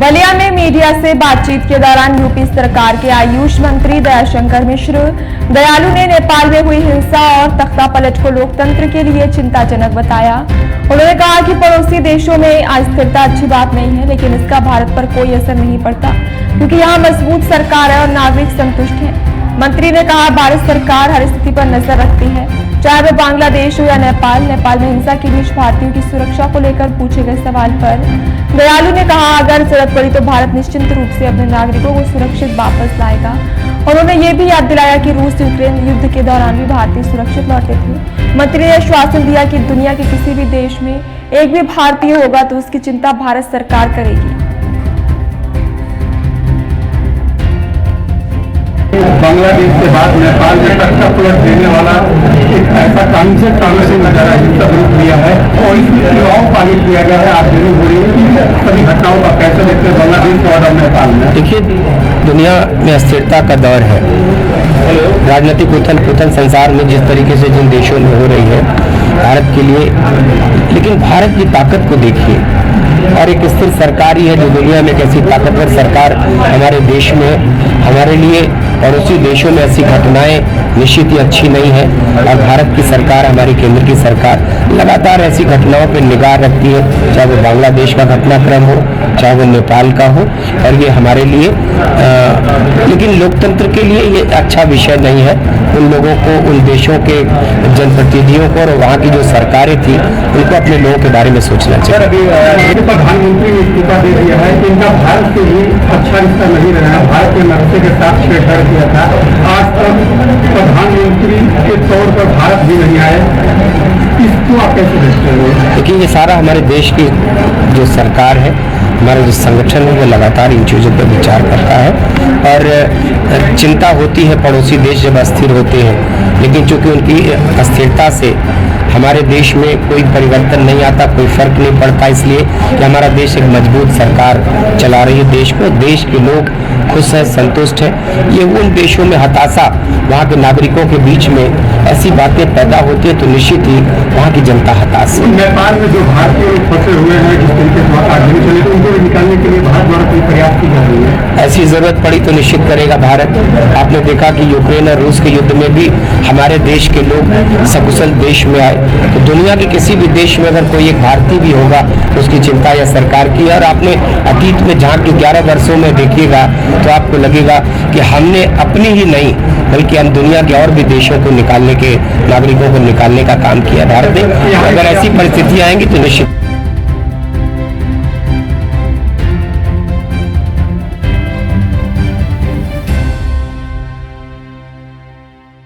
बलिया में मीडिया से बातचीत के दौरान यूपी सरकार के आयुष मंत्री दयाशंकर मिश्र दयालु ने नेपाल में हुई हिंसा और तख्ता पलट को लोकतंत्र के लिए चिंताजनक बताया। उन्होंने कहा कि पड़ोसी देशों में अस्थिरता अच्छी बात नहीं है, लेकिन इसका भारत पर कोई असर नहीं पड़ता क्योंकि यहाँ मजबूत सरकार है और नागरिक संतुष्ट है। मंत्री ने कहा भारत सरकार हर स्थिति पर नजर रखती है, चाहे वो बांग्लादेश हो या नेपाल में हिंसा के बीच भारतीयों की सुरक्षा को लेकर पूछे गए सवाल पर दयालु ने कहा अगर जरूरत पड़ी तो भारत निश्चित रूप से अपने नागरिकों को सुरक्षित वापस लाएगा। उन्होंने ये भी याद दिलाया कि रूस यूक्रेन युद्ध के दौरान भी भारतीय सुरक्षित लौटे थे। मंत्री ने आश्वासन दिया कि दुनिया के किसी भी देश में एक भी भारतीय होगा तो उसकी चिंता भारत सरकार करेगी। बांग्लादेश के बाद नेपाल में तख्ता पलट देने वाला एक ऐसा कांसेप्ट आने से नजारा हिंसा रूप लिया है और इसमें चुनाव पारित किया गया है। आप जरूर हो रही है सभी घटनाओं का कैसे देखते हैं बांग्लादेश और नेपाल में? देखिए, दुनिया में अस्थिरता का दौर है। राजनीतिक उथल पुथल संसार में जिस तरीके से जिन देशों में हो रही है भारत के लिए, लेकिन भारत की ताकत को देखिए और एक स्थिर सरकार ही है जो दुनिया में कैसी ताकतवर सरकार हमारे देश में हमारे लिए और उसी देशों में ऐसी घटनाएं निश्चित ही अच्छी नहीं है। और भारत की सरकार, हमारी केंद्र की सरकार लगातार ऐसी घटनाओं पर निगाह रखती है, चाहे वो बांग्लादेश का घटनाक्रम हो, चाहे वो नेपाल का हो। और ये हमारे लिए लेकिन लोकतंत्र के लिए ये अच्छा विषय नहीं है। उन लोगों को, उन देशों के जनप्रतिनिधियों को और वहाँ की जो सरकारें थी उनको अपने लोगों के बारे में सोचना चाहिए। प्रधानमंत्री ने इस्तीफा दे दिया है कि इनका भारत से भी अच्छा रिश्ता नहीं रहा है। भारत के नक्शे के साथ छेड़छाड़ किया था। आज तक प्रधानमंत्री के तौर पर भारत भी नहीं आए। इसको आप कैसे देखते हैं? देखिए, ये सारा हमारे देश की जो सरकार है, हमारा जो संगठन है, वो लगातार इन चीज़ों पर विचार करता है और चिंता होती है पड़ोसी देश जब अस्थिर होते हैं। लेकिन चूंकि उनकी अस्थिरता से हमारे देश में कोई परिवर्तन नहीं आता, कोई फर्क नहीं पड़ता, इसलिए कि हमारा देश एक मजबूत सरकार चला रही है देश को। देश के लोग खुश हैं, संतुष्ट हैं। ये उन देशों में हताशा, वहाँ के नागरिकों के बीच में ऐसी बातें पैदा होती है तो निश्चित ही वहाँ की जनता हताश है। नेपाल में जो भारतीय लोग फंसे हुए हैं, जिस तरीके से वहाँ आगे चले, तो उनको निकालने के लिए भारत द्वारा कोई प्रयास की जा रही है? ऐसी जरूरत पड़ी तो निश्चित करेगा भारत। आपने देखा कि यूक्रेन और रूस के युद्ध में भी हमारे देश के लोग सकुशल देश में आए। तो दुनिया के किसी भी देश में अगर कोई एक भारतीय भी होगा तो उसकी चिंता या सरकार की। और आपने अतीत में जहाँ की 11 वर्षों में देखिएगा तो आपको लगेगा कि हमने अपनी ही नहीं बल्कि हम दुनिया के और भी देशों को निकालने के, नागरिकों को निकालने का काम किया भारत ने। अगर ऐसी परिस्थितियां आएंगी तो निश्चित